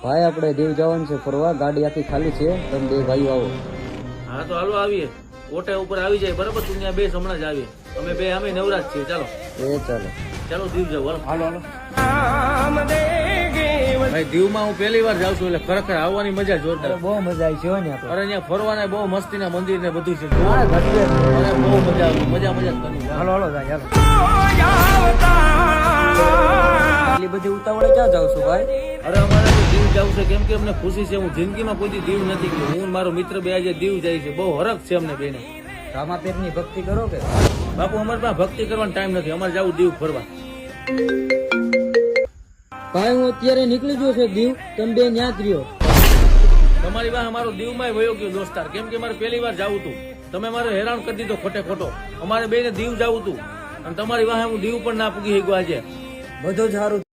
ભાઈ આપણે દીવ જવાનું છે ફરવા, ગાડી આખી ખાલી છે, તમે બે ભાઈઓ આવો. હા તો હાલો આવીએ, ઓટે ઉપર આવી જાય બરાબર. તું ત્યાં બે હમણાં જ આવીએ, અમે બે અમે નવરાજ છીએ. ચાલો ચાલો ચાલો દીવ જાવ. હાલો હાલો. ભાઈ દીવમાં હું પહેલી વાર જાઉં છું, એટલે ખરેખર આવવાની મજા જોરદાર. બહુ મજા આવી છે હો ને. અરે અહીંયા ફરવાના બહુ મસ્તીના મંદિર ને બધું છે. હા, અરે બહુ મજા આવી, મજા જ કરી. હાલો હાલો જાય. એટલી બધી ઉતાવળે ક્યાં જાવ છું ભાઈ? અરે અમારે તો દીવ જવું છે, કેમ કે અમને ખુશી છે. હું જિંદગીમાં કોઈ દીવ નથી ગયો. હું મારો મિત્ર બે આજે દીવ જાય છે, બહુ હરખ છે અમને બેને. રામાપીરની ભક્તિ કરો કે? બાપુ અમારે પાસે ભક્તિ કરવાનો ટાઈમ નથી, અમારે જવું દીવ ફરવા. ભાઈ હું અત્યારે નીકળી ગયો છે દીવ, તમે બે ન્યા જ રહ્યો. તમારી પાસે અમારો દીવમાં વયો ગયો દોસ્તાર, કેમ કે મારે પહેલી વાર જવું હતું. તમે મારે હેરાન કરી દીધો ખોટે ખોટો. અમારે બેને દીવ જવું હતું અને તમારી વાહે હું દીવ પણ ના પૂગી ગયો આજે. બધું જ સારું